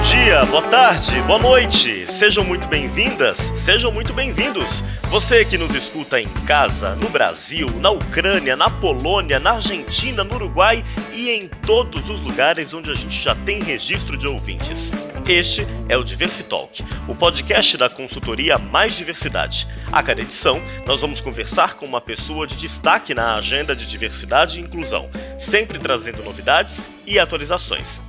Bom dia, boa tarde, boa noite. Sejam muito bem-vindas, sejam muito bem-vindos. Você que nos escuta em casa, no Brasil, na Ucrânia, na Polônia, na Argentina, no Uruguai e em todos os lugares onde a gente já tem registro de ouvintes. Este é o Diversitalk, o podcast da consultoria Mais Diversidade. A cada edição, nós vamos conversar com uma pessoa de destaque na agenda de diversidade e inclusão, sempre trazendo novidades e atualizações.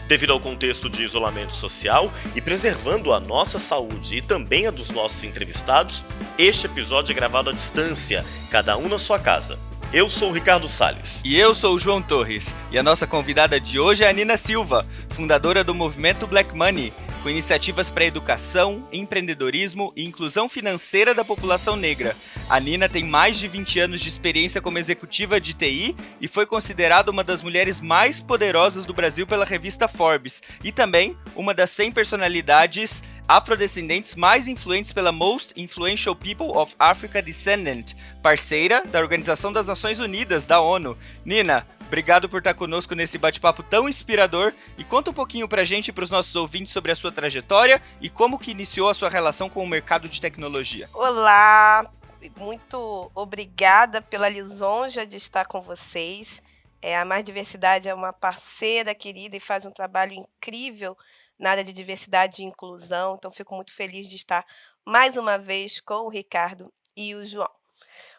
Devido ao contexto de isolamento social e preservando a nossa saúde e também a dos nossos entrevistados, este episódio é gravado à distância, cada um na sua casa. Eu sou o Ricardo Salles. E eu sou o João Torres. E a nossa convidada de hoje é a Nina Silva, fundadora do movimento Black Money, com iniciativas para educação, empreendedorismo e inclusão financeira da população negra. A Nina tem mais de 20 anos de experiência como executiva de TI e foi considerada uma das mulheres mais poderosas do Brasil pela revista Forbes e também uma das 100 personalidades afrodescendentes mais influentes pela Most Influential People of Africa Descendant, parceira da Organização das Nações Unidas, da ONU. Nina, obrigado por estar conosco nesse bate-papo tão inspirador e conta um pouquinho pra gente e pros nossos ouvintes sobre a sua trajetória e como que iniciou a sua relação com o mercado de tecnologia. Olá, muito obrigada pela lisonja de estar com vocês. A Mais Diversidade é uma parceira querida e faz um trabalho incrível na área de diversidade e inclusão, então fico muito feliz de estar mais uma vez com o Ricardo e o João.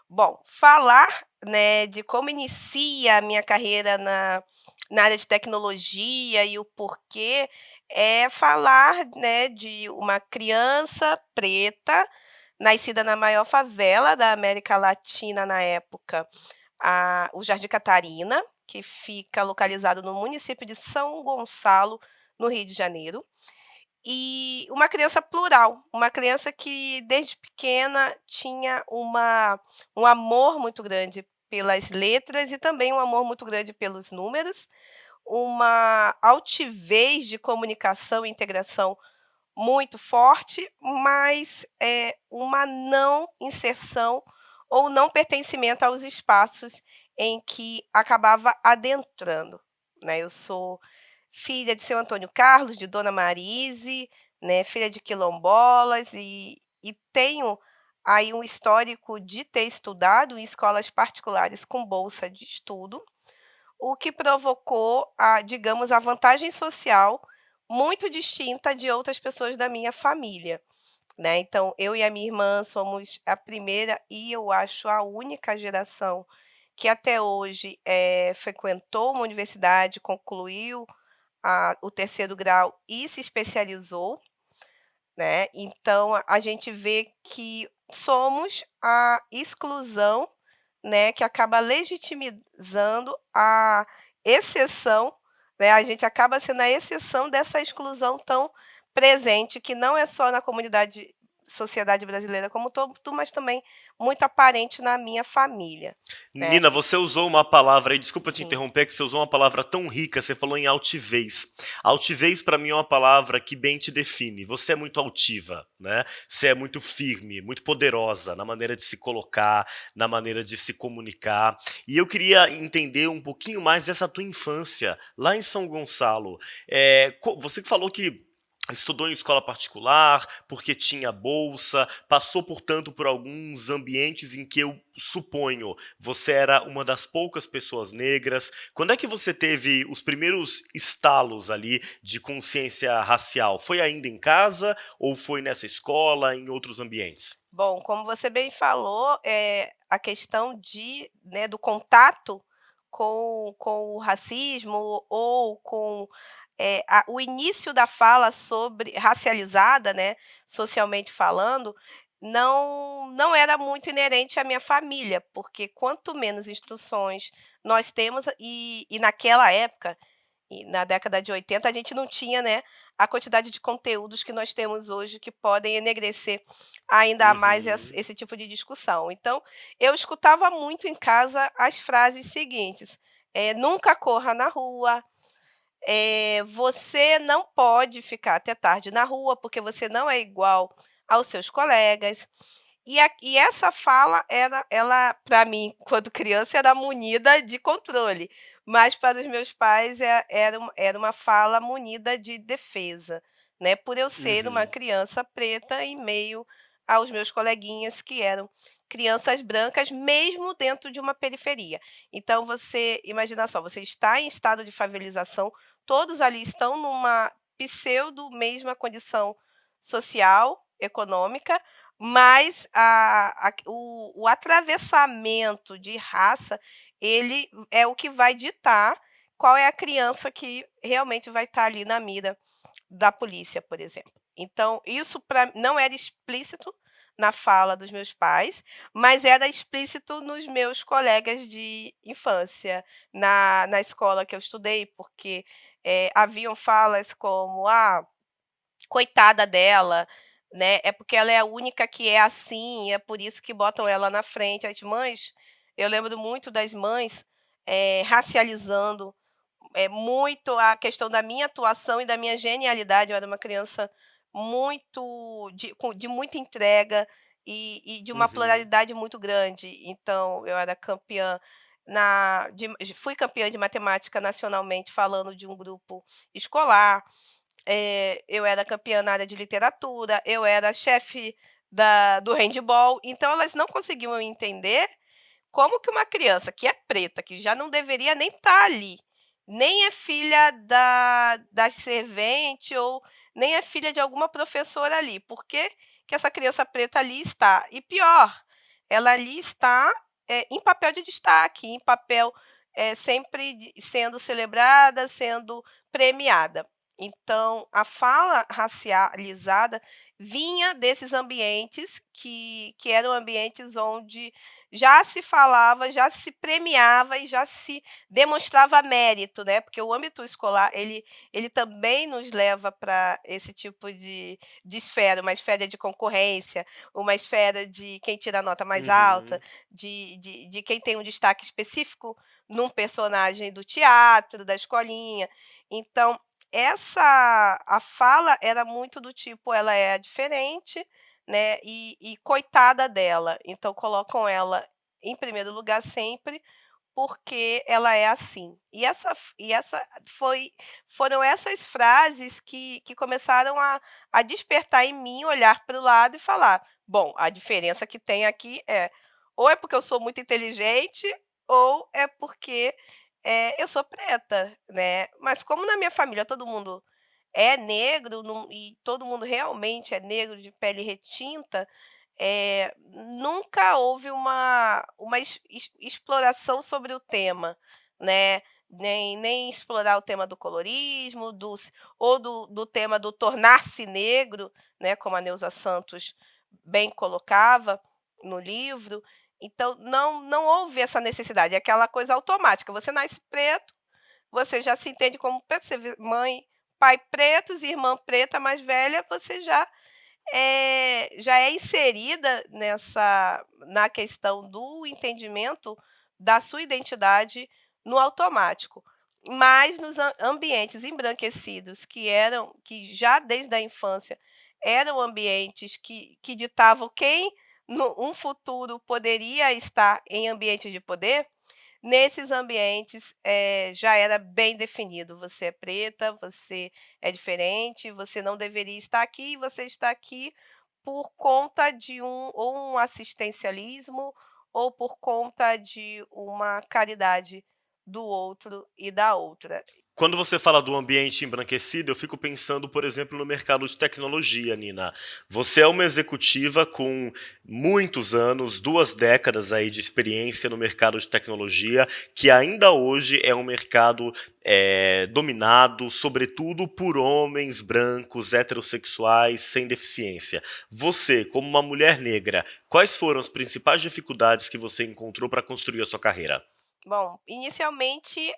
Bom, falar, né, de como inicia a minha carreira na área de tecnologia e o porquê é falar, né, de uma criança preta, nascida na maior favela da América Latina na época, o Jardim Catarina, que fica localizado no município de São Gonçalo, no Rio de Janeiro. E uma criança plural, uma criança que desde pequena tinha um amor muito grande pelas letras e também um amor muito grande pelos números, uma altivez de comunicação e integração muito forte, mas uma não inserção ou não pertencimento aos espaços em que acabava adentrando, né. Eu sou filha de seu Antônio Carlos, de Dona Marise, né, filha de quilombolas e tenho aí um histórico de ter estudado em escolas particulares com bolsa de estudo, o que provocou digamos, a vantagem social muito distinta de outras pessoas da minha família, né. Então eu e a minha irmã somos a primeira e eu acho a única geração que até hoje, frequentou uma universidade, concluiu o terceiro grau e se especializou, né. Então a gente vê que somos a exclusão, né, que acaba legitimizando a exceção, né, a gente acaba sendo a exceção dessa exclusão tão presente, que não é só na sociedade brasileira como todo, mas também muito aparente na minha família, né. Nina, você usou uma palavra aí, desculpa te Sim. interromper, que você usou uma palavra tão rica, você falou em altivez. Altivez pra mim é uma palavra que bem te define. Você é muito altiva, né? Você é muito firme, muito poderosa na maneira de se colocar, na maneira de se comunicar. E eu queria entender um pouquinho mais dessa tua infância lá em São Gonçalo. Você que falou que estudou em escola particular, porque tinha bolsa, passou, portanto, por alguns ambientes em que eu suponho você era uma das poucas pessoas negras. Quando é que você teve os primeiros estalos ali de consciência racial? Foi ainda em casa ou foi nessa escola, em outros ambientes? Bom, como você bem falou, a questão né, do contato com o racismo ou com o início da fala sobre racializada, né, socialmente falando, não era muito inerente à minha família, porque quanto menos instruções nós temos e naquela época, e na década de 80 a gente não tinha, né, a quantidade de conteúdos que nós temos hoje que podem enegrecer ainda mais Uhum. esse tipo de discussão. Então, eu escutava muito em casa as frases seguintes: "Nunca corra na rua", "Você não pode ficar até tarde na rua, porque você não é igual aos seus colegas". E essa fala ela, para mim, quando criança, era munida de controle, mas para os meus pais era uma fala munida de defesa, né? Por eu ser uma Uhum. criança preta em meio aos meus coleguinhas que eram crianças brancas, mesmo dentro de uma periferia. Então você imagina só, você está em estado de favelização, todos ali estão numa pseudo mesma condição social, econômica, mas o atravessamento de raça, ele é o que vai ditar qual é a criança que realmente vai estar ali na mira da polícia, por exemplo. Então, isso não era explícito na fala dos meus pais, mas era explícito nos meus colegas de infância, na escola que eu estudei, porque haviam falas como: ah, coitada dela, né, é porque ela é a única que é assim, é por isso que botam ela na frente. As mães, eu lembro muito das mães, racializando, muito a questão da minha atuação e da minha genialidade. Eu era uma criança de muita entrega e de uma Uhum. pluralidade muito grande. Então eu era campeã fui campeã de matemática nacionalmente, falando de um grupo escolar. Eu era campeã na área de literatura, eu era chefe do handball, então elas não conseguiam entender como que uma criança que é preta, que já não deveria nem estar ali, nem é filha da servente ou nem é filha de alguma professora ali, por que que essa criança preta ali está? E pior, ela ali está, em papel de destaque, em papel, sempre sendo celebrada, sendo premiada. Então, a fala racializada vinha desses ambientes que eram ambientes onde já se falava, já se premiava e já se demonstrava mérito, né, porque o âmbito escolar ele também nos leva para esse tipo de esfera, uma esfera de concorrência, uma esfera de quem tira a nota mais alta, Uhum. de quem tem um destaque específico num personagem do teatro, da escolinha. Então, a fala era muito do tipo: ela é diferente, né, e coitada dela, então colocam ela em primeiro lugar sempre, porque ela é assim. E essa foram essas frases que começaram a despertar em mim, olhar para o lado e falar: "Bom, a diferença que tem aqui ou é porque eu sou muito inteligente, ou é porque, eu sou preta", né. Mas como na minha família todo mundo é negro, e todo mundo realmente é negro de pele retinta, nunca houve uma exploração sobre o tema, né, nem explorar o tema do colorismo, ou do tema do tornar-se negro, né, como a Neuza Santos bem colocava no livro. Então não houve essa necessidade, é aquela coisa automática, você nasce preto, você já se entende como preto, você vê mãe, pai pretos, irmã preta mais velha, você já é inserida na questão do entendimento da sua identidade no automático. Mas nos ambientes embranquecidos, que já desde a infância eram ambientes que ditavam quem no um futuro poderia estar em ambientes de poder, nesses ambientes, já era bem definido: você é preta, você é diferente, você não deveria estar aqui, você está aqui por conta de um assistencialismo, ou por conta de uma caridade do outro e da outra. Quando você fala do ambiente embranquecido, eu fico pensando, por exemplo, no mercado de tecnologia, Nina. Você é uma executiva com muitos anos, 2 décadas aí de experiência no mercado de tecnologia, que ainda hoje é um mercado dominado, sobretudo, por homens brancos, heterossexuais, sem deficiência. Você, como uma mulher negra, quais foram as principais dificuldades que você encontrou para construir a sua carreira? Bom, inicialmente,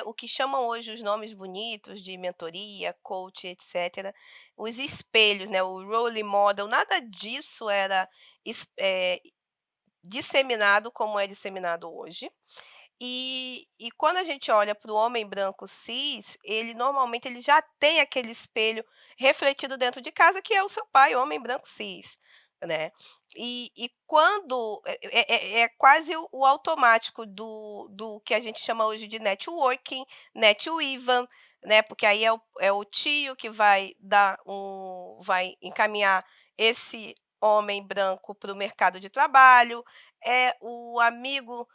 o que chamam hoje os nomes bonitos de mentoria, coach, etcétera, os espelhos, né, o role model, nada disso era disseminado como é disseminado hoje. E quando a gente olha para o homem branco cis, ele normalmente ele já tem aquele espelho refletido dentro de casa, que é o seu pai, homem branco cis. né. E quando é quase o automático do que a gente chama hoje de networking, NetWeavan, né, porque aí é o tio que vai encaminhar esse homem branco para o mercado de trabalho, é o amigo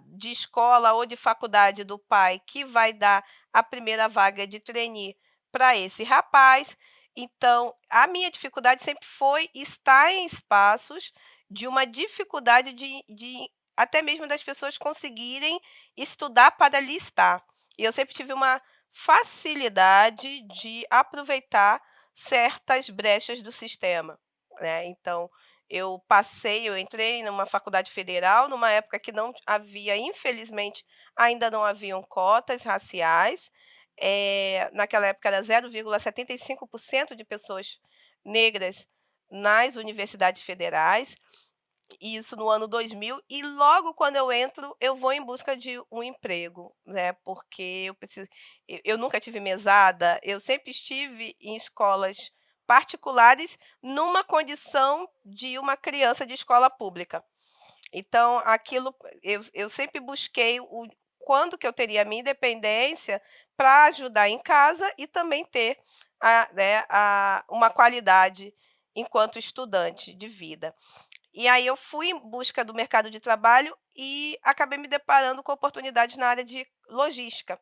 de escola ou de faculdade do pai que vai dar a primeira vaga de trainee para esse rapaz. Então, a minha dificuldade sempre foi estar em espaços de uma dificuldade de até mesmo das pessoas conseguirem estudar para ali estar. E eu sempre tive uma facilidade de aproveitar certas brechas do sistema, né. Então, eu entrei numa faculdade federal, numa época que não havia, infelizmente, ainda não haviam cotas raciais, naquela época era 0,75% de pessoas negras nas universidades federais, e isso no ano 2000, e logo quando eu entro, eu vou em busca de um emprego, né, porque eu nunca tive mesada, eu sempre estive em escolas particulares, numa condição de uma criança de escola pública. Então aquilo eu sempre busquei quando que eu teria a minha independência para ajudar em casa e também ter uma qualidade enquanto estudante de vida. E aí eu fui em busca do mercado de trabalho e acabei me deparando com oportunidades na área de logística.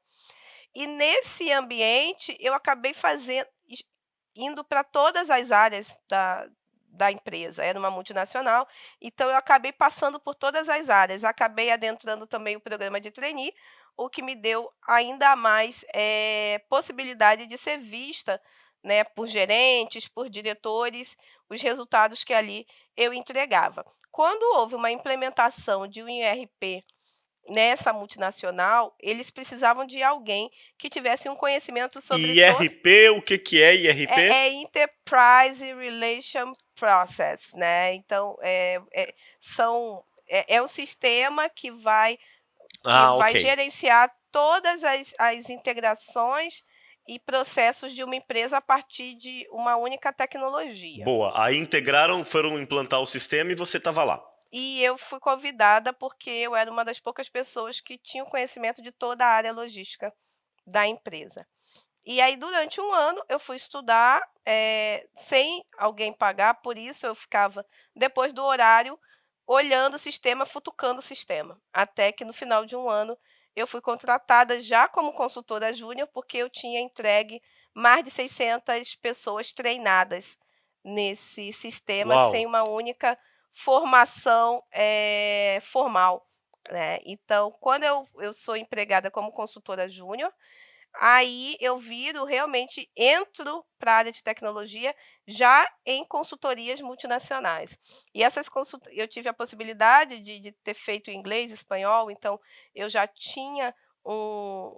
E nesse ambiente eu acabei indo para todas as áreas da empresa, era uma multinacional, então eu acabei passando por todas as áreas, acabei adentrando também o programa de trainee, o que me deu ainda mais, possibilidade de ser vista, né, por gerentes, por diretores, os resultados que ali eu entregava. Quando houve uma implementação de um ERP nessa multinacional, eles precisavam de alguém que tivesse um conhecimento sobre IRP, o que que é IRP? é Enterprise Relation Process, né, então, é um sistema que Ah, vai ok. gerenciar todas as integrações e processos de uma empresa a partir de uma única tecnologia. Boa. Aí integraram, foram implantar o sistema e você estava lá. E eu fui convidada, porque eu era uma das poucas pessoas que tinham conhecimento de toda a área logística da empresa. E aí, durante um ano, eu fui estudar, sem alguém pagar, por isso eu ficava, depois do horário, olhando o sistema, futucando o sistema. Até que no final de um ano, eu fui contratada já como consultora júnior, porque eu tinha entregue mais de 600 pessoas treinadas nesse sistema, Uau. sem uma única formação, formal, né. Então, quando eu sou empregada como consultora júnior, aí eu entro para a área de tecnologia já em consultorias multinacionais. E essas eu tive a possibilidade de ter feito inglês e espanhol, então eu já tinha um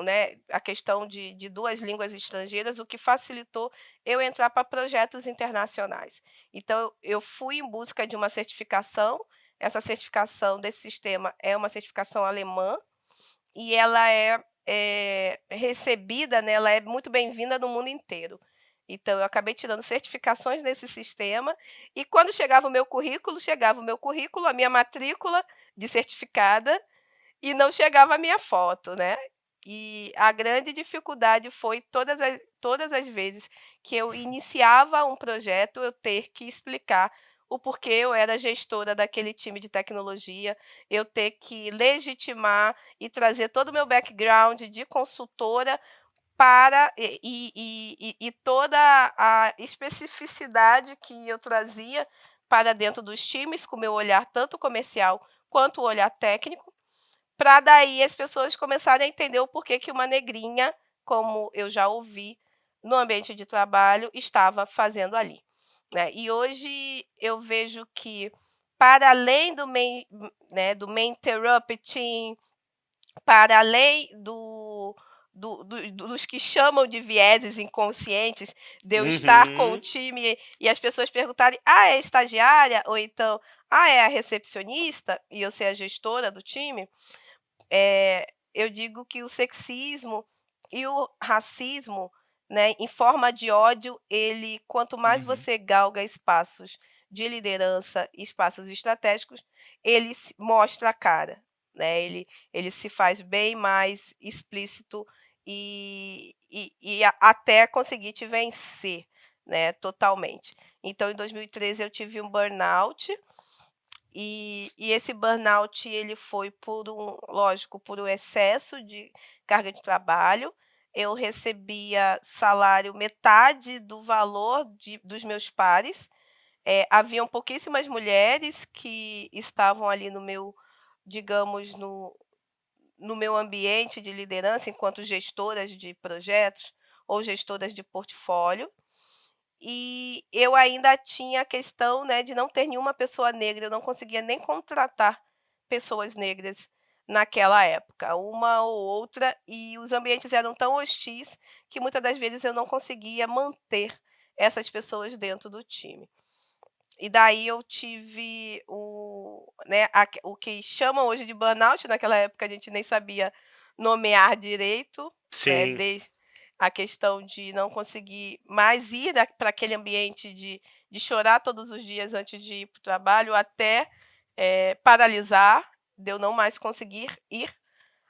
né, a questão de 2 línguas estrangeiras, o que facilitou eu entrar para projetos internacionais. Então eu fui em busca de uma certificação, essa certificação desse sistema é uma certificação alemã, e ela é recebida, né, ela é muito bem-vinda no mundo inteiro. Então eu acabei tirando certificações nesse sistema, e quando chegava o meu currículo, a minha matrícula de certificada, e não chegava a minha foto, né. E a grande dificuldade foi todas as vezes que eu iniciava um projeto, eu ter que explicar o porquê eu era gestora daquele time de tecnologia, eu ter que legitimar e trazer todo o meu background de consultora para e toda a especificidade que eu trazia para dentro dos times, com o meu olhar tanto comercial quanto o olhar técnico, para daí as pessoas começarem a entender o porquê que uma negrinha, como eu já ouvi no ambiente de trabalho, estava fazendo ali, né. E hoje eu vejo que, para além do interrupting, para além dos que chamam de vieses inconscientes, de eu estar com o Uhum. time e as pessoas perguntarem: "Ah, é estagiária?" Ou então: "Ah, é a recepcionista?" E eu ser a gestora do time, eu digo que o sexismo e o racismo, né, em forma de ódio, quanto mais Uhum. você galga espaços de liderança e espaços estratégicos, ele mostra a cara, né? Ele se faz bem mais explícito e até conseguir te vencer, né, totalmente. Então, em 2013 eu tive um burnout, e esse burnout ele foi lógico, por um excesso de carga de trabalho. Eu recebia salário metade do valor dos meus pares. Haviam pouquíssimas mulheres que estavam ali no meu, digamos, no meu ambiente de liderança, enquanto gestoras de projetos ou gestoras de portfólio. E eu ainda tinha a questão, né, de não ter nenhuma pessoa negra, eu não conseguia nem contratar pessoas negras naquela época, uma ou outra, e os ambientes eram tão hostis que muitas das vezes eu não conseguia manter essas pessoas dentro do time. E daí eu tive o que chamam hoje de burnout, naquela época a gente nem sabia nomear direito, né, Sim. desde a questão de não conseguir mais ir para aquele ambiente de chorar todos os dias antes de ir para o trabalho, até paralisar, de eu não mais conseguir ir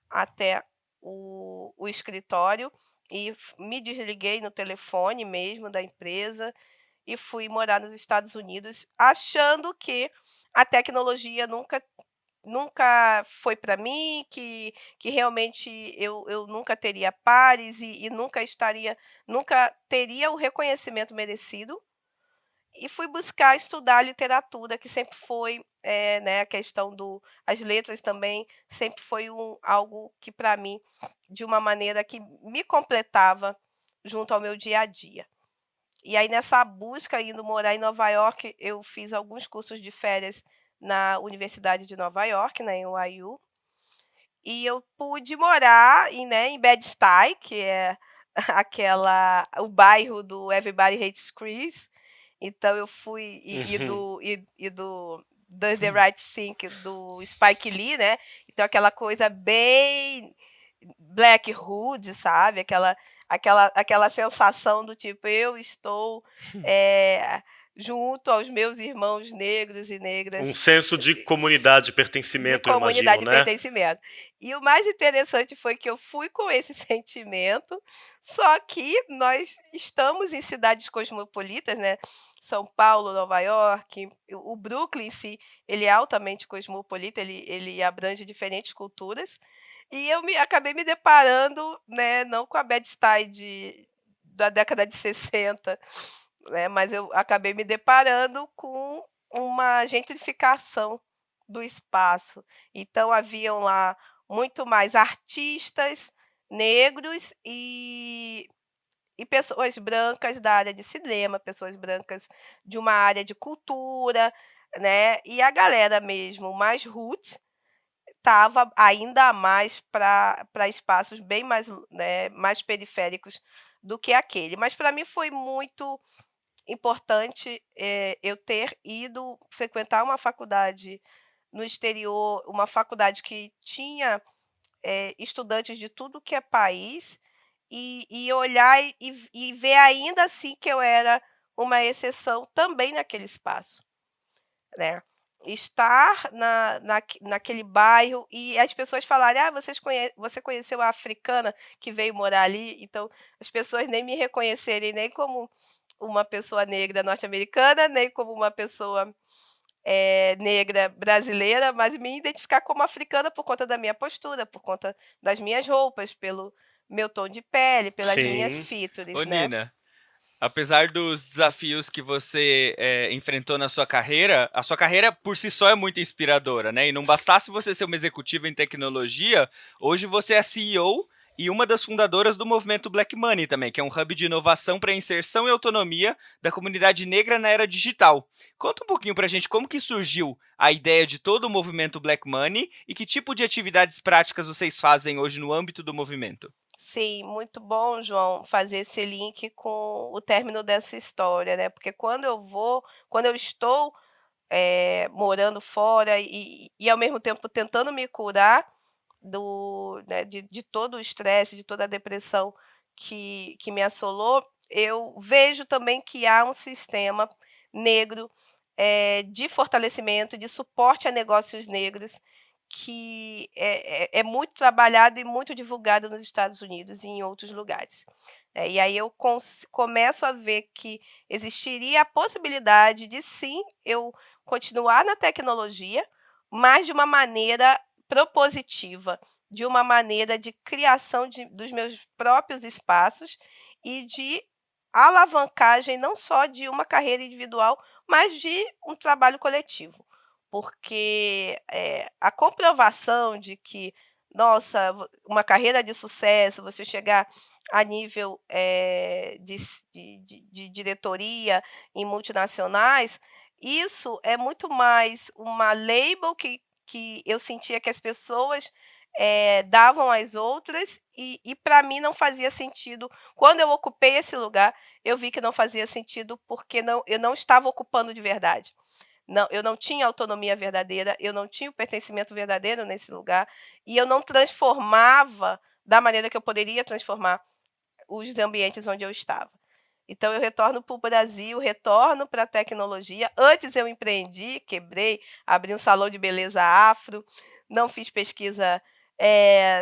até o escritório, e me desliguei no telefone mesmo da empresa e fui morar nos Estados Unidos, achando que a tecnologia nunca foi para mim, que realmente eu nunca teria pares e nunca teria o reconhecimento merecido. E fui buscar estudar literatura, que sempre foi, né, a questão as letras também sempre foi algo que para mim, de uma maneira que me completava junto ao meu dia a dia. E aí nessa busca, indo morar em Nova York, eu fiz alguns cursos de férias na Universidade de Nova York, na NYU, e eu pude morar em Bed-Stuy, que é o bairro do Everybody Hates Chris. Então eu fui Uhum. do Does the Right Thing do Spike Lee, né? Então aquela coisa bem Black Hood, sabe? Aquela sensação do tipo, eu estou junto aos meus irmãos negros e Um negras senso de comunidade e de pertencimento, eu imagino, comunidade e né? pertencimento. E o mais interessante foi que eu fui com esse sentimento, só que nós estamos em cidades cosmopolitas, né? São Paulo, Nova York, o Brooklyn em si, ele é altamente cosmopolita, ele abrange diferentes culturas. E eu acabei me deparando, né, não com a Bed-Stuy da década de 60, né, mas eu acabei me deparando com uma gentrificação do espaço. Então haviam lá muito mais artistas negros e pessoas brancas da área de cinema, pessoas brancas de uma área de cultura, né, e a galera mesmo mais roots estava ainda mais para espaços bem mais, né, mais periféricos do que aquele. Mas para mim foi muito importante, eu ter ido frequentar uma faculdade no exterior, uma faculdade que tinha, estudantes de tudo que é país, e olhar e ver ainda assim que eu era uma exceção também naquele espaço, né. Estar naquele bairro e as pessoas falarem: "Ah, você conheceu a africana que veio morar ali?". Então, as pessoas nem me reconhecerem nem como uma pessoa negra norte-americana, nem como uma pessoa, negra brasileira, mas me identificar como africana por conta da minha postura, por conta das minhas roupas, pelo meu tom de pele, pelas minhas Sim. Ô, features, né. Nina, apesar dos desafios que você enfrentou na sua carreira, a sua carreira por si só é muito inspiradora, né? E não bastasse você ser uma executiva em tecnologia, hoje você é CEO e uma das fundadoras do movimento Black Money também, que é um hub de inovação para inserção e autonomia da comunidade negra na era digital. Conta um pouquinho pra gente como que surgiu a ideia de todo o movimento Black Money e que tipo de atividades práticas vocês fazem hoje no âmbito do movimento. Sim, muito bom, João, fazer esse link com o término dessa história, né, porque quando eu estou, morando fora e ao mesmo tempo tentando me curar de todo o estresse, de toda a depressão que me assolou, eu vejo também que há um sistema negro de fortalecimento, de suporte a negócios negros, que é muito trabalhado e muito divulgado nos Estados Unidos e em outros lugares. E aí eu começo a ver que existiria a possibilidade de sim, eu continuar na tecnologia, mas de uma maneira propositiva, de uma maneira de criação dos meus próprios espaços e de alavancagem não só de uma carreira individual, mas de um trabalho coletivo. Porque, a comprovação de que, nossa, uma carreira de sucesso, você chegar a nível, de diretoria em multinacionais, isso é muito mais uma label que eu sentia que as pessoas, davam às outras e para mim não fazia sentido. Quando eu ocupei esse lugar, eu vi que não fazia sentido, porque eu não estava ocupando de verdade. Não, eu não tinha autonomia verdadeira, eu não tinha o pertencimento verdadeiro nesse lugar, e eu não transformava da maneira que eu poderia transformar os ambientes onde eu estava. Então eu retorno para o Brasil, retorno para a tecnologia. Antes eu empreendi, quebrei, abri um salão de beleza afro, não fiz pesquisa,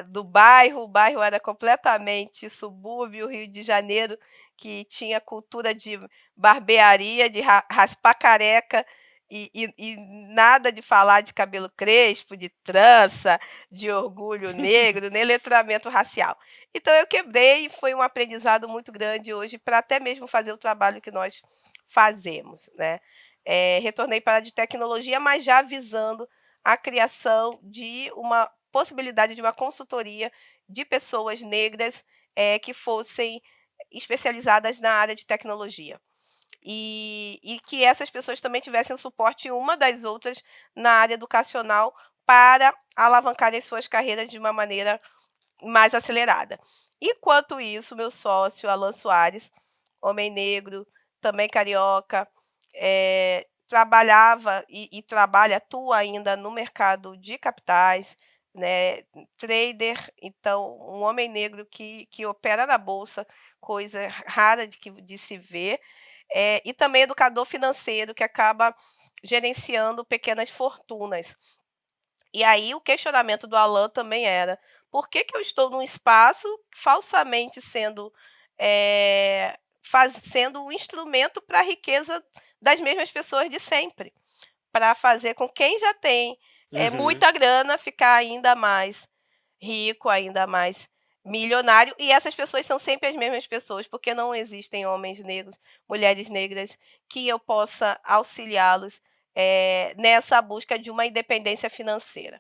do bairro, o bairro era completamente subúrbio, Rio de Janeiro, que tinha cultura de barbearia, de raspar careca e nada de falar de cabelo crespo, de trança, de orgulho negro, nem letramento racial. Então eu quebrei e foi um aprendizado muito grande hoje para até mesmo fazer o trabalho que nós fazemos, né. Retornei para a área de tecnologia, mas já visando a criação de uma possibilidade de uma consultoria de pessoas negras, que fossem especializadas na área de tecnologia. E que essas pessoas também tivessem o suporte uma das outras na área educacional para alavancarem as suas carreiras de uma maneira mais acelerada. Enquanto isso, meu sócio, Alan Soares, homem negro, também carioca, trabalhava e trabalha, atua ainda no mercado de capitais, né, trader, então um homem negro que opera na bolsa, coisa rara de se ver, e também educador financeiro que acaba gerenciando pequenas fortunas. E aí o questionamento do Alan também era: "Por que que eu estou num espaço falsamente sendo um instrumento para a riqueza das mesmas pessoas de sempre, para fazer com quem já tem, Uhum. muita grana ficar ainda mais rico, ainda mais milionário, e essas pessoas são sempre as mesmas pessoas, porque não existem homens negros, mulheres negras que eu possa auxiliá-los, nessa busca de uma independência financeira.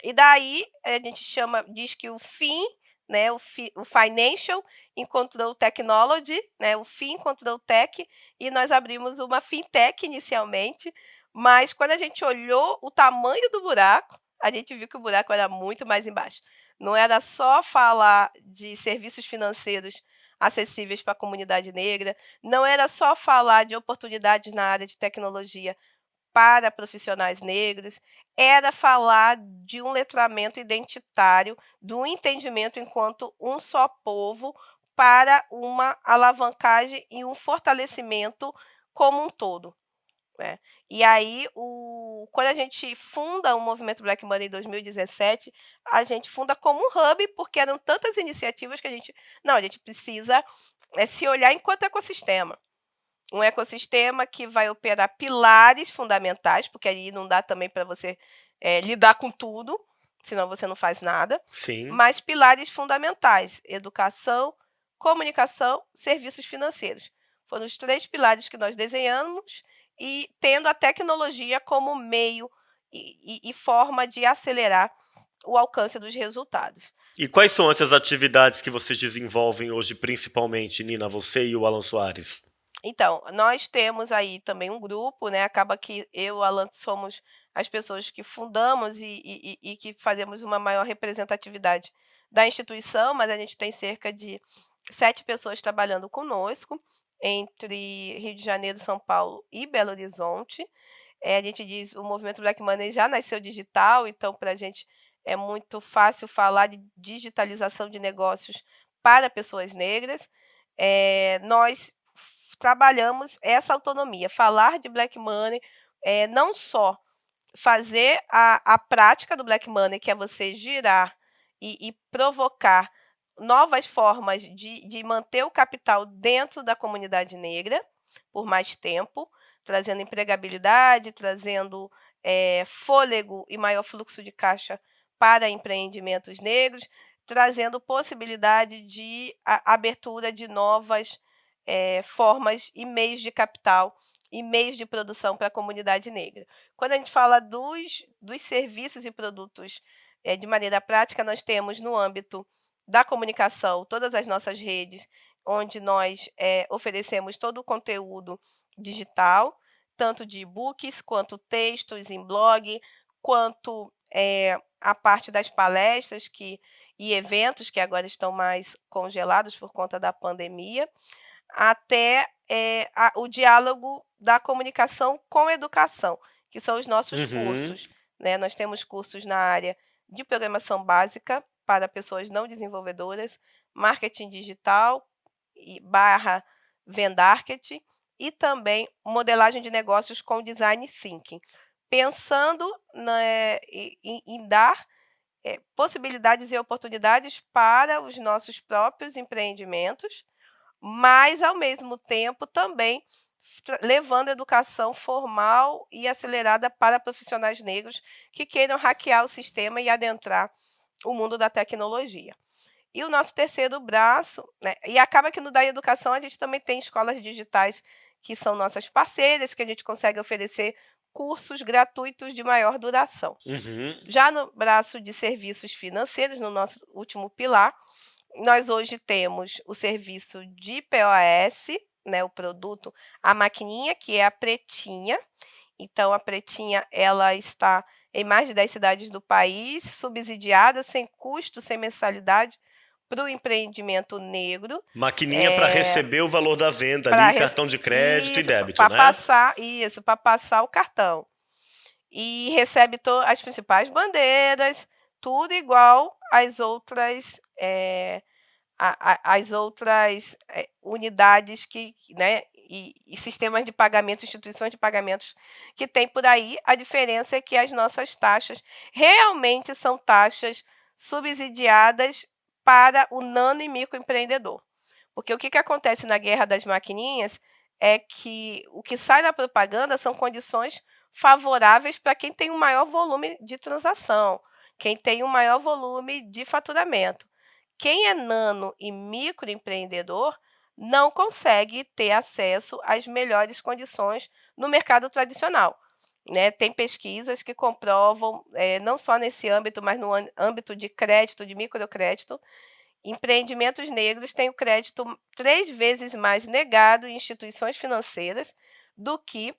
E daí a gente diz que o fim, né, o financial encontrou o technology, né, o fim encontrou o tech, e nós abrimos uma fintech inicialmente, mas quando a gente olhou o tamanho do buraco, a gente viu que o buraco era muito mais embaixo. Não era só falar de serviços financeiros acessíveis para a comunidade negra, não era só falar de oportunidades na área de tecnologia para profissionais negros, era falar de um letramento identitário, do entendimento enquanto um só povo, para uma alavancagem e um fortalecimento como um todo, né. E aí quando a gente funda o movimento Black Money em 2017, a gente funda como um hub, porque eram tantas iniciativas que a gente precisa, se olhar enquanto ecossistema. Um ecossistema que vai operar pilares fundamentais, porque aí não dá também para você, lidar com tudo, senão você não faz nada, Sim. mas pilares fundamentais: educação, comunicação, serviços financeiros. Foram os 3 pilares que nós desenhamos e tendo a tecnologia como meio e forma de acelerar o alcance dos resultados. E quais são essas atividades que vocês desenvolvem hoje, principalmente, Nina, você e o Alan Soares? Então, nós temos aí também um grupo, né, acaba que eu e o Alan somos as pessoas que fundamos e que fazemos uma maior representatividade da instituição, mas a gente tem cerca de 7 pessoas trabalhando conosco, entre Rio de Janeiro, São Paulo e Belo Horizonte. A gente diz o movimento Black Money já nasceu digital, então para a gente é muito fácil falar de digitalização de negócios para pessoas negras. Nós trabalhamos essa autonomia, falar de Black Money não só fazer a prática do Black Money, que é você girar e provocar novas formas de manter o capital dentro da comunidade negra por mais tempo, trazendo empregabilidade, trazendo fôlego e maior fluxo de caixa para empreendimentos negros, trazendo possibilidade de abertura de novas formas e meios de capital e meios de produção para a comunidade negra. Quando a gente fala dos serviços e produtos de maneira prática, nós temos no âmbito da comunicação todas as nossas redes, onde nós oferecemos todo o conteúdo digital, tanto de e-books, quanto textos em blog, quanto a parte das palestras e eventos que agora estão mais congelados por conta da pandemia, até o diálogo da comunicação com educação, que são os nossos cursos. Né? Nós temos cursos na área de programação básica para pessoas não desenvolvedoras, marketing digital / vendarket e também modelagem de negócios com design thinking, pensando em dar possibilidades e oportunidades para os nossos próprios empreendimentos, mas, ao mesmo tempo, também levando educação formal e acelerada para profissionais negros que queiram hackear o sistema e adentrar o mundo da tecnologia. E o nosso terceiro braço, né, e acaba que no da educação a gente também tem escolas digitais que são nossas parceiras, que a gente consegue oferecer cursos gratuitos de maior duração. Já no braço de serviços financeiros, no nosso último pilar, nós hoje temos o serviço de POS, né, o produto, a maquininha, que é a Pretinha. Então, a Pretinha ela está em mais de 10 cidades do país, subsidiada, sem custo, sem mensalidade, para o empreendimento negro. Maquininha para receber o valor da venda ali, cartão de crédito e débito, né? Para passar o cartão. E recebe as principais bandeiras, tudo igual às outras unidades né, e sistemas de pagamento, instituições de pagamentos que tem por aí. A diferença é que as nossas taxas realmente são taxas subsidiadas para o nano e microempreendedor. Porque o que acontece na guerra das maquininhas é que o que sai da propaganda são condições favoráveis para quem tem um maior volume de transação, quem tem um maior volume de faturamento. Quem é nano e microempreendedor não consegue ter acesso às melhores condições no mercado tradicional. Né? Tem pesquisas que comprovam, não só nesse âmbito, mas no âmbito de crédito, de microcrédito, empreendimentos negros têm o crédito 3 vezes mais negado em instituições financeiras do que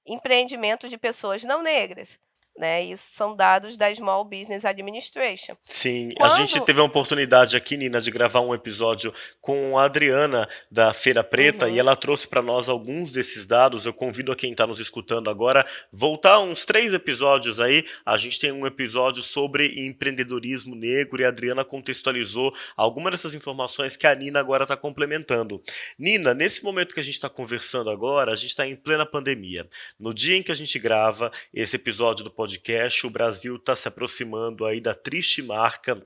empreendimentos de pessoas não negras. Né? Isso são dados da Small Business Administration. Sim, a gente teve a oportunidade aqui, Nina, de gravar um episódio com a Adriana da Feira Preta e ela trouxe para nós alguns desses dados. Eu convido a quem está nos escutando agora voltar uns 3 episódios aí. A gente tem um episódio sobre empreendedorismo negro e a Adriana contextualizou algumas dessas informações que a Nina agora está complementando. Nina, nesse momento que a gente está conversando agora, a gente está em plena pandemia. No dia em que a gente grava esse episódio do podcast, o Brasil está se aproximando aí da triste marca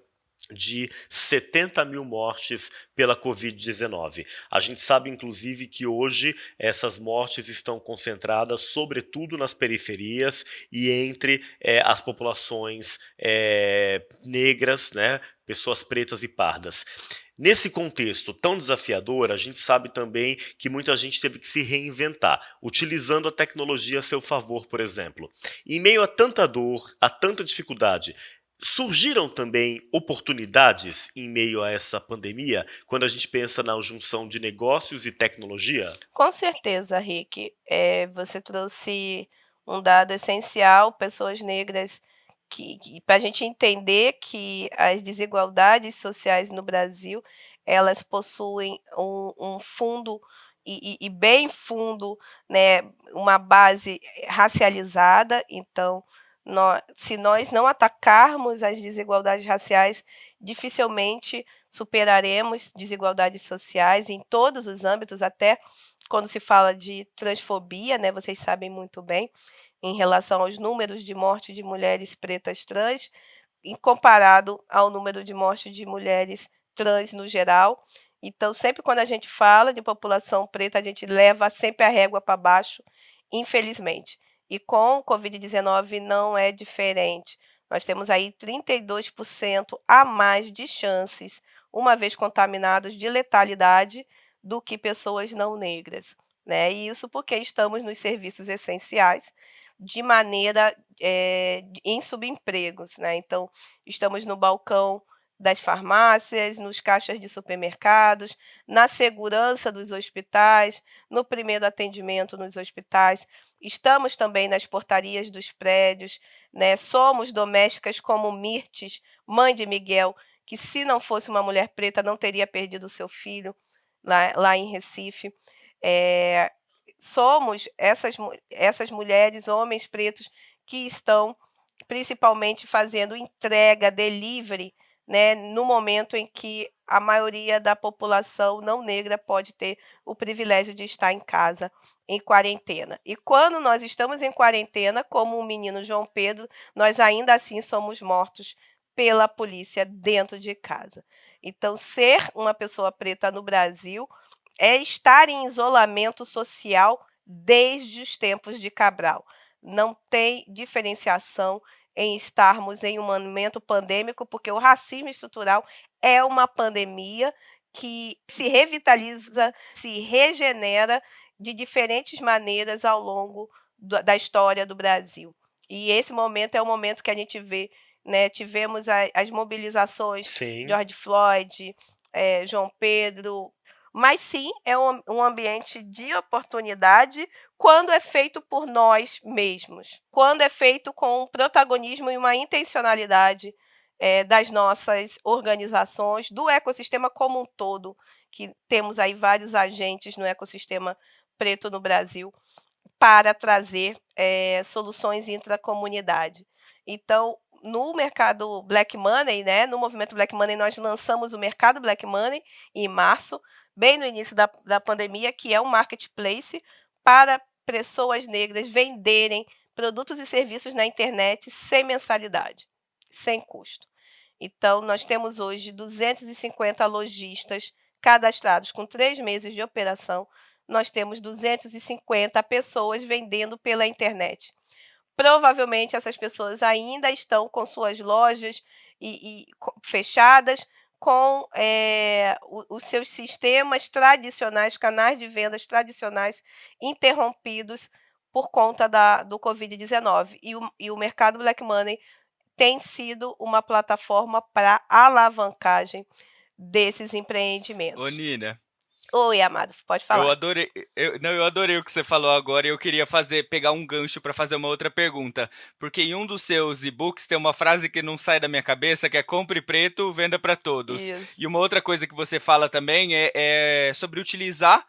de 70 mil mortes pela Covid-19. A gente sabe, inclusive, que hoje essas mortes estão concentradas sobretudo nas periferias e entre as populações negras, né, pessoas pretas e pardas. Nesse contexto tão desafiador, a gente sabe também que muita gente teve que se reinventar, utilizando a tecnologia a seu favor, por exemplo. Em meio a tanta dor, a tanta dificuldade, surgiram também oportunidades em meio a essa pandemia, quando a gente pensa na junção de negócios e tecnologia? Com certeza, Rick. Você trouxe um dado essencial, pessoas negras, para a gente entender que as desigualdades sociais no Brasil, elas possuem um fundo, e bem fundo, né, uma base racializada. Então, se nós não atacarmos as desigualdades raciais, dificilmente superaremos desigualdades sociais em todos os âmbitos, até quando se fala de transfobia, né, vocês sabem muito bem. em relação aos números de morte de mulheres pretas trans, comparado ao número de mortes de mulheres trans no geral. Então, sempre quando a gente fala de população preta, a gente leva sempre a régua para baixo, infelizmente. E com o Covid-19 não é diferente. Nós temos aí 32% a mais de chances, uma vez contaminados, de letalidade do que pessoas não negras. Né? E isso porque estamos nos serviços essenciais de maneira em subempregos. Né? Então, estamos no balcão das farmácias, nos caixas de supermercados, na segurança dos hospitais, no primeiro atendimento nos hospitais. Estamos também nas portarias dos prédios, né? Somos domésticas como Mirtes, mãe de Miguel, que se não fosse uma mulher preta não teria perdido seu filho lá em Recife. Somos essas mulheres, homens pretos, que estão principalmente fazendo entrega, delivery, né, no momento em que a maioria da população não negra pode ter o privilégio de estar em casa, em quarentena. E quando nós estamos em quarentena, como o menino João Pedro, nós ainda assim somos mortos pela polícia dentro de casa. Então, ser uma pessoa preta no Brasil é estar em isolamento social desde os tempos de Cabral. Não tem diferenciação em estarmos em um momento pandêmico, porque o racismo estrutural é uma pandemia que se revitaliza, se regenera de diferentes maneiras ao longo da história do Brasil. E esse momento é o momento que a gente vê, né, tivemos as mobilizações, Sim. George Floyd, João Pedro, mas sim é um ambiente de oportunidade quando é feito por nós mesmos, quando é feito com um protagonismo e uma intencionalidade das nossas organizações, do ecossistema como um todo, que temos aí vários agentes no ecossistema preto no Brasil, para trazer soluções intracomunidade. Então, no mercado Black Money, né, no movimento Black Money, nós lançamos o mercado Black Money em março, bem no início da pandemia, que é um marketplace para pessoas negras venderem produtos e serviços na internet sem mensalidade, sem custo. Então, nós temos hoje 250 lojistas cadastrados com 3 meses de operação. Nós temos 250 pessoas vendendo pela internet. Provavelmente essas pessoas ainda estão com suas lojas fechadas, com os seus sistemas tradicionais, canais de vendas tradicionais interrompidos por conta do Covid-19. E o mercado Black Money tem sido uma plataforma para alavancagem desses empreendimentos. Ô, Nina, Oi, amado, pode eu falar. adorei, eu adorei o que você falou agora e eu queria pegar um gancho para fazer uma outra pergunta. Porque em um dos seus e-books tem uma frase que não sai da minha cabeça, que é compre preto, venda para todos. Isso. E uma outra coisa que você fala também é sobre utilizar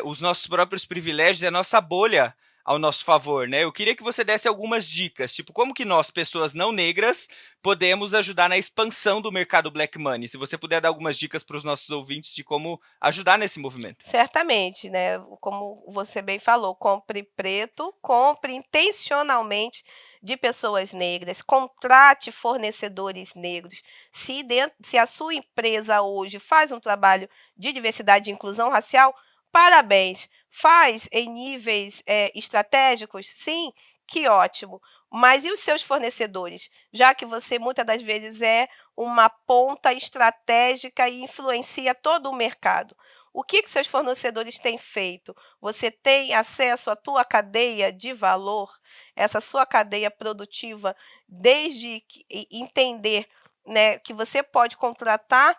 os nossos próprios privilégios e a nossa bolha ao nosso favor, né? Eu queria que você desse algumas dicas, tipo, como que nós, pessoas não negras, podemos ajudar na expansão do mercado Black Money? Se você puder dar algumas dicas para os nossos ouvintes de como ajudar nesse movimento. Certamente, né? Como você bem falou, compre preto, compre intencionalmente de pessoas negras, contrate fornecedores negros. Se a sua empresa hoje faz um trabalho de diversidade e inclusão racial, parabéns. Faz em níveis estratégicos? Sim, que ótimo. Mas e os seus fornecedores? Já que você muitas das vezes é uma ponta estratégica e influencia todo o mercado. O que seus fornecedores têm feito? Você tem acesso à tua cadeia de valor, essa sua cadeia produtiva, desde entender, né, que você pode contratar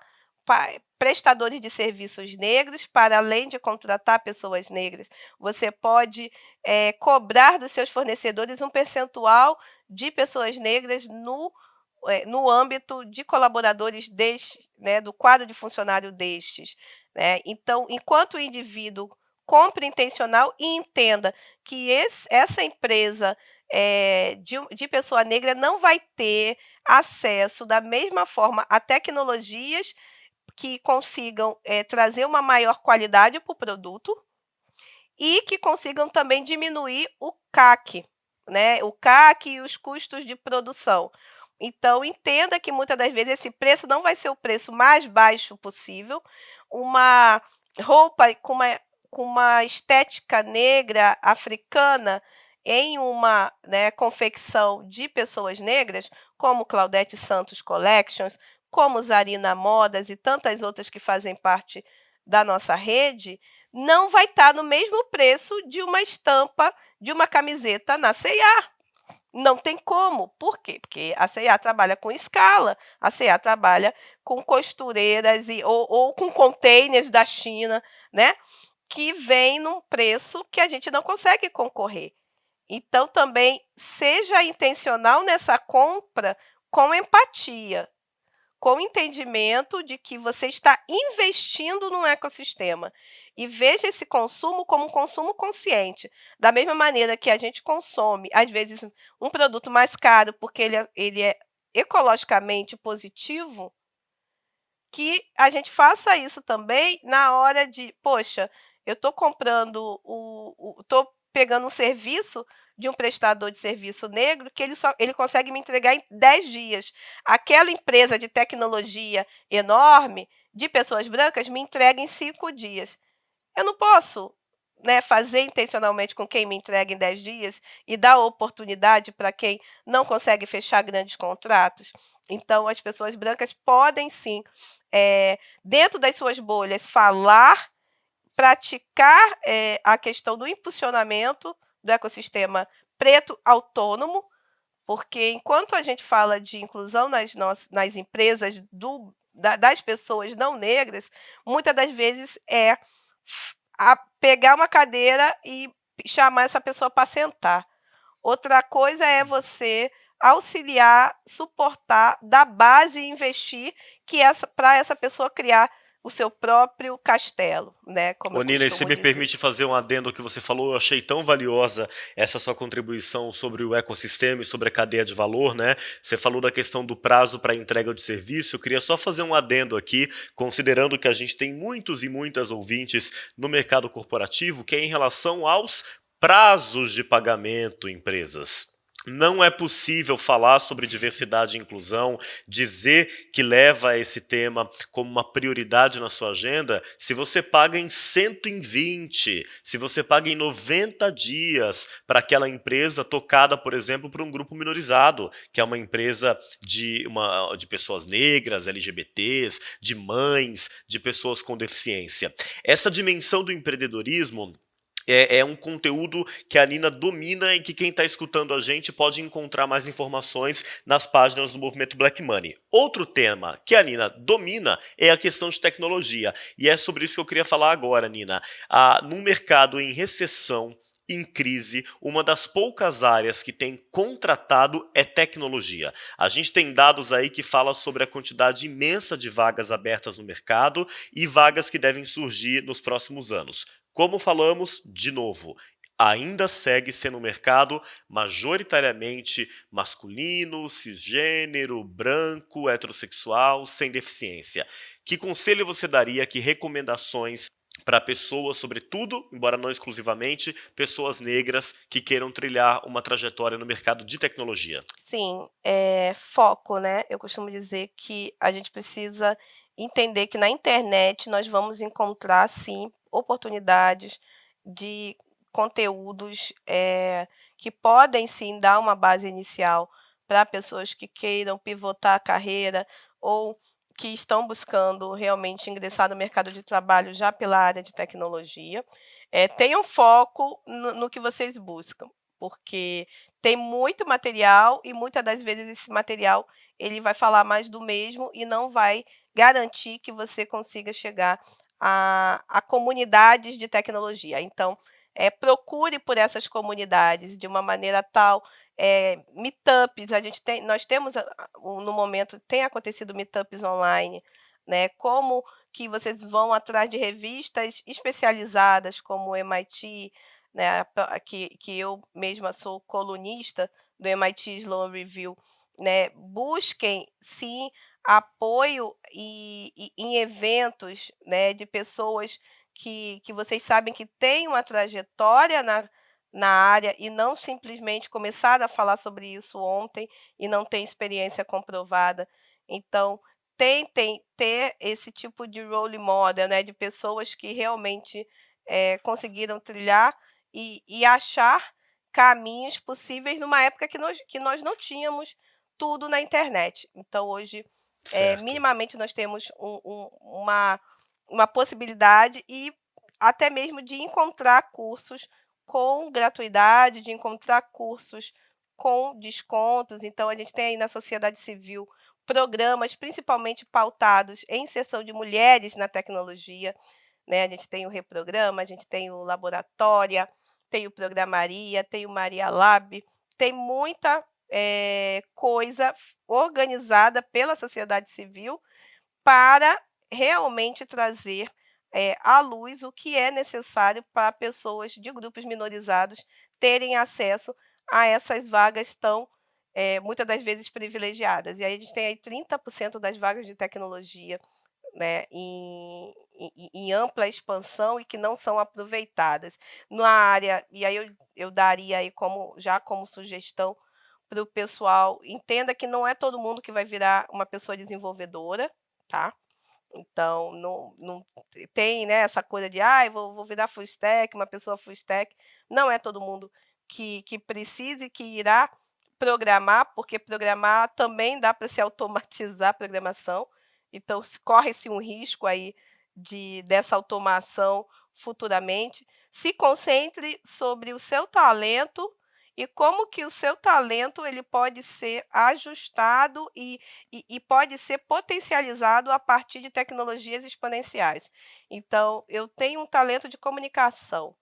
prestadores de serviços negros, para além de contratar pessoas negras. Você pode cobrar dos seus fornecedores um percentual de pessoas negras no âmbito de colaboradores né, do quadro de funcionário destes. Né? Então, enquanto o indivíduo compre intencional e entenda que essa empresa de pessoa negra não vai ter acesso da mesma forma a tecnologias que consigam trazer uma maior qualidade para o produto e que consigam também diminuir o CAC, né, o CAC e os custos de produção. Então entenda que muitas das vezes esse preço não vai ser o preço mais baixo possível. Uma roupa com uma estética negra, africana, em uma, né, confecção de pessoas negras, como Claudete Santos Collections, como Zarina Modas e tantas outras que fazem parte da nossa rede, não vai estar no mesmo preço de uma estampa de uma camiseta na C&A. Não tem como. Por quê? Porque a C&A trabalha com escala, a C&A trabalha com costureiras ou com containers da China, né, que vem num preço que a gente não consegue concorrer. Então também seja intencional nessa compra com empatia, com o entendimento de que você está investindo num ecossistema. E veja esse consumo como um consumo consciente. Da mesma maneira que a gente consome, às vezes, um produto mais caro porque ele é ecologicamente positivo, que a gente faça isso também na hora de, poxa, eu estou comprando estou pegando um serviço de um prestador de serviço negro que ele consegue me entregar em 10 dias. Aquela empresa de tecnologia enorme, de pessoas brancas, me entrega em 5 dias. Eu não posso, né, fazer intencionalmente com quem me entrega em 10 dias e dar oportunidade para quem não consegue fechar grandes contratos. Então, as pessoas brancas podem sim, dentro das suas bolhas, falar, praticar a questão do impulsionamento do ecossistema preto autônomo, porque enquanto a gente fala de inclusão nas empresas das pessoas não negras, muitas das vezes pegar uma cadeira e chamar essa pessoa para sentar. Outra coisa é você auxiliar, suportar, dar base e investir para essa pessoa criar o seu próprio castelo, né, como Ô, eu Nina, e se costumo me dizer. permite fazer um adendo ao que você falou, eu achei tão valiosa essa sua contribuição sobre o ecossistema e sobre a cadeia de valor, né? Você falou da questão do prazo para entrega de serviço, eu queria só fazer um adendo aqui, considerando que a gente tem muitos e muitas ouvintes no mercado corporativo, que é em relação aos prazos de pagamento, empresas. Não é possível falar sobre diversidade e inclusão, dizer que leva esse tema como uma prioridade na sua agenda, se você paga em 120, se você paga em 90 dias para aquela empresa tocada, por exemplo, por um grupo minorizado, que é uma empresa de pessoas negras, LGBTs, de mães, de pessoas com deficiência. Essa dimensão do empreendedorismo é um conteúdo que a Nina domina e que quem está escutando a gente pode encontrar mais informações nas páginas do Movimento Black Money. Outro tema que a Nina domina é a questão de tecnologia. E é sobre isso que eu queria falar agora, Nina. Num mercado em recessão, em crise, uma das poucas áreas que tem contratado é tecnologia. A gente tem dados aí que falam sobre a quantidade imensa de vagas abertas no mercado e vagas que devem surgir nos próximos anos. Como falamos, de novo, ainda segue sendo um mercado majoritariamente masculino, cisgênero, branco, heterossexual, sem deficiência. Que conselho você daria, que recomendações para pessoas, sobretudo, embora não exclusivamente, pessoas negras que queiram trilhar uma trajetória no mercado de tecnologia? Sim, foco, né. Eu costumo dizer que a gente precisa entender que na internet nós vamos encontrar sim oportunidades de conteúdos, que podem sim dar uma base inicial para pessoas que queiram pivotar a carreira ou que estão buscando realmente ingressar no mercado de trabalho já pela área de tecnologia. Tenham foco no que vocês buscam, porque tem muito material e muitas das vezes esse material ele vai falar mais do mesmo e não vai garantir que você consiga chegar a comunidades de tecnologia. Então, procure por essas comunidades de uma maneira tal, meetups, nós temos no momento tem acontecido meetups online, né, como que vocês vão atrás de revistas especializadas como o MIT, né, que eu mesma sou colunista do MIT Sloan Review, né, busquem sim apoio em eventos, né, de pessoas que vocês sabem que têm uma trajetória na área e não simplesmente começaram a falar sobre isso ontem e não têm experiência comprovada. Então, tentem ter esse tipo de role model, né, de pessoas que realmente, conseguiram trilhar e achar caminhos possíveis numa época que nós não tínhamos tudo na internet. Então hoje, Certo. minimamente nós temos uma possibilidade e até mesmo de encontrar cursos com gratuidade, de encontrar cursos com descontos. Então a gente tem aí na sociedade civil programas principalmente pautados em inserção de mulheres na tecnologia, né, a gente tem o Reprograma, a gente tem o Laboratória, tem o Programaria, tem o Maria Lab, tem muita, coisa organizada pela sociedade civil para realmente trazer, à luz o que é necessário para pessoas de grupos minorizados terem acesso a essas vagas tão, muitas das vezes privilegiadas. E aí a gente tem aí 30% das vagas de tecnologia, né, em ampla expansão e que não são aproveitadas. Na área e aí eu daria aí como sugestão para o pessoal, entenda que não é todo mundo que vai virar uma pessoa desenvolvedora, tá. Então não tem, né, essa coisa de: "Ai, vou virar full stack, uma pessoa full stack". Não é todo mundo que precisa e que irá programar, porque programar também dá para se automatizar a programação, então se corre-se um risco aí dessa automação futuramente. Se concentre sobre o seu talento e como que o seu talento ele pode ser ajustado e pode ser potencializado a partir de tecnologias exponenciais. Então, eu tenho um talento de comunicação,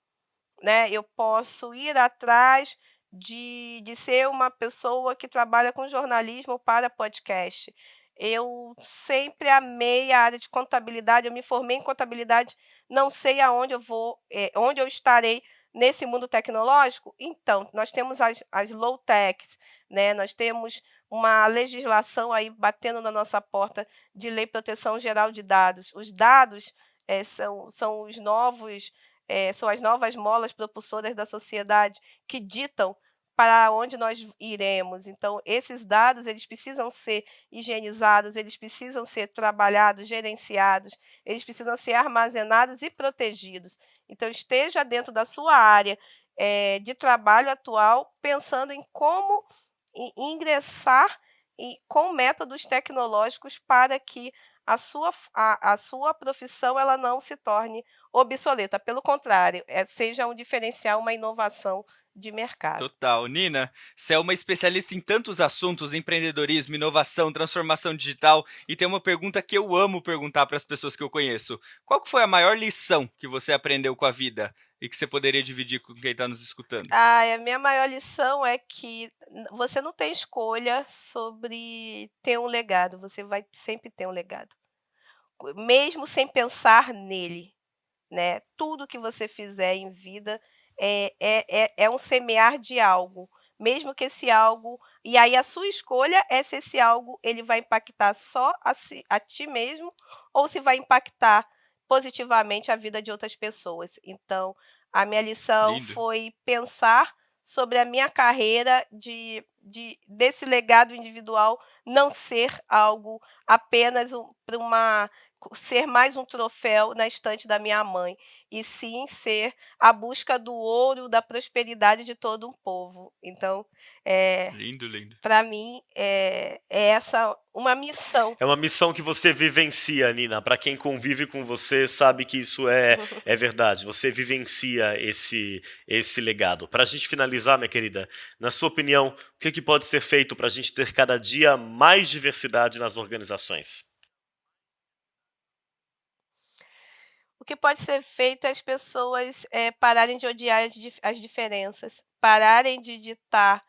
né, eu posso ir atrás de ser uma pessoa que trabalha com jornalismo para podcast. Eu sempre amei a área de contabilidade, eu me formei em contabilidade, não sei aonde eu vou, onde eu estarei nesse mundo tecnológico? Então, nós temos as low techs, né, nós temos uma legislação aí batendo na nossa porta de lei proteção geral de dados. Os dados, são os novos são as novas molas propulsoras da sociedade que ditam para onde nós iremos. Então, esses dados eles precisam ser higienizados, eles precisam ser trabalhados, gerenciados, eles precisam ser armazenados e protegidos. Então, esteja dentro da sua área, de trabalho atual, pensando em como ingressar com métodos tecnológicos para que a sua profissão ela não se torne obsoleta, pelo contrário, seja um diferencial, uma inovação de mercado. Total. Nina, você é uma especialista em tantos assuntos, empreendedorismo, inovação, transformação digital, e tem uma pergunta que eu amo perguntar para as pessoas que eu conheço. Qual que foi a maior lição que você aprendeu com a vida e que você poderia dividir com quem está nos escutando? A minha maior lição é que você não tem escolha sobre ter um legado, você vai sempre ter um legado, mesmo sem pensar nele. Né, tudo que você fizer em vida é um semear de algo, mesmo que esse algo e aí a sua escolha é se esse algo ele vai impactar só a ti mesmo ou se vai impactar positivamente a vida de outras pessoas. Então, a minha lição Lindo. foi pensar sobre a minha carreira desse legado individual não ser algo apenas para uma ser mais um troféu na estante da minha mãe, e sim ser a busca do ouro, da prosperidade de todo um povo. Então, Lindo, lindo. para mim, é essa uma missão. É uma missão que você vivencia, Nina. Para quem convive com você, sabe que isso é verdade. Você vivencia esse legado. Para a gente finalizar, minha querida, na sua opinião, o que pode ser feito para a gente ter cada dia mais diversidade nas organizações? O que pode ser feito é as pessoas, pararem de odiar as diferenças, pararem de ditar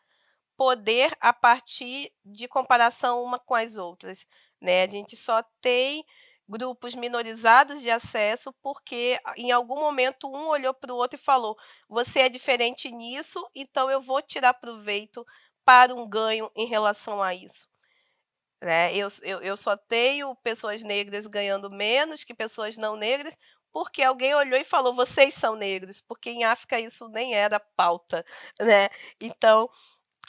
poder a partir de comparação uma com as outras, né. A gente só tem grupos minorizados de acesso, porque em algum momento um olhou para o outro e falou: "Você é diferente nisso, então eu vou tirar proveito para um ganho em relação a isso". né? Eu só tenho pessoas negras ganhando menos que pessoas não negras, porque alguém olhou e falou: "Vocês são negros", porque em África isso nem era pauta, né. Então,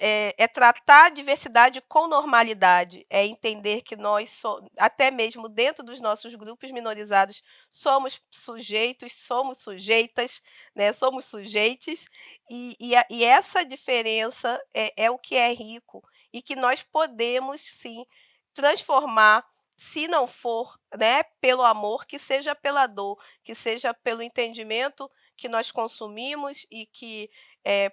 é tratar a diversidade com normalidade, é entender que nós até mesmo dentro dos nossos grupos minorizados, somos sujeitos, somos sujeitas, né, somos sujeitos, e essa diferença é o que é rico, e que nós podemos sim transformar, se não for, né, pelo amor, que seja pela dor, que seja pelo entendimento que nós consumimos e que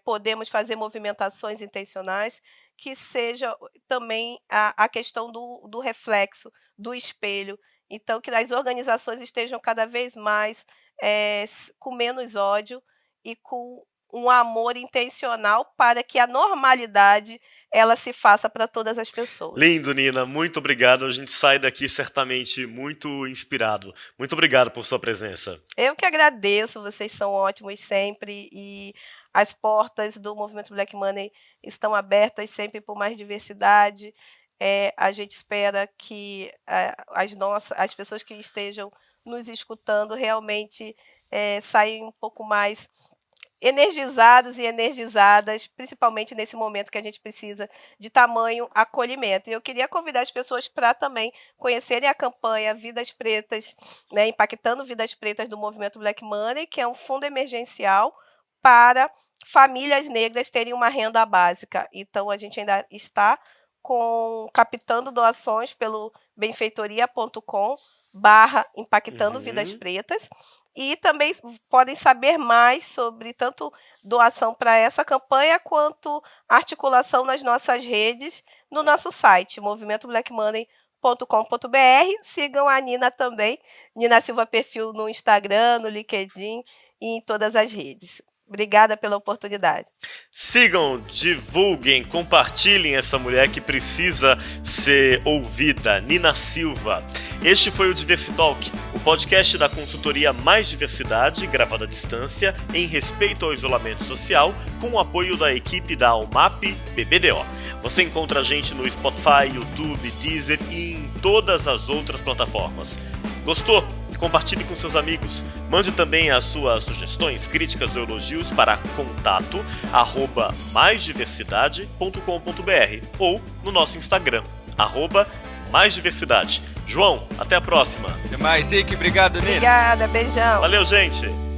podemos fazer movimentações intencionais, que seja também a questão do reflexo, do espelho. Então, que as organizações estejam cada vez mais com menos ódio e com um amor intencional para que a normalidade ela se faça para todas as pessoas. Lindo, Nina. Muito obrigado. A gente sai daqui certamente muito inspirado. Muito obrigado por sua presença. Eu que agradeço, vocês são ótimos sempre e as portas do movimento Black Money estão abertas sempre por mais diversidade. A gente espera que as pessoas que estejam nos escutando realmente saiam um pouco mais energizados e energizadas, principalmente nesse momento que a gente precisa de tamanho acolhimento. E eu queria convidar as pessoas para também conhecerem a campanha Vidas Pretas, né, Impactando Vidas Pretas do movimento Black Money, que é um fundo emergencial para famílias negras terem uma renda básica. Então, a gente ainda está captando doações pelo benfeitoria.com/impactando Vidas Pretas. E também podem saber mais sobre tanto doação para essa campanha, quanto articulação nas nossas redes, no nosso site, movimentoblackmoney.com.br. Sigam a Nina também, Nina Silva Perfil no Instagram, no LinkedIn e em todas as redes. Obrigada pela oportunidade. Sigam, divulguem, compartilhem essa mulher que precisa ser ouvida, Nina Silva. Este foi o Diversitalk, o podcast da consultoria Mais Diversidade, gravado à distância, em respeito ao isolamento social, com o apoio da equipe da UMAP BBDO. Você encontra a gente no Spotify, YouTube, Deezer e em todas as outras plataformas. Gostou? Compartilhe com seus amigos. Mande também as suas sugestões, críticas ou elogios para contato@maisdiversidade.com.br ou no nosso Instagram, @maisdiversidade. João, até a próxima. Até mais, Rick. Obrigado, Nina. Obrigada, beijão. Valeu, gente.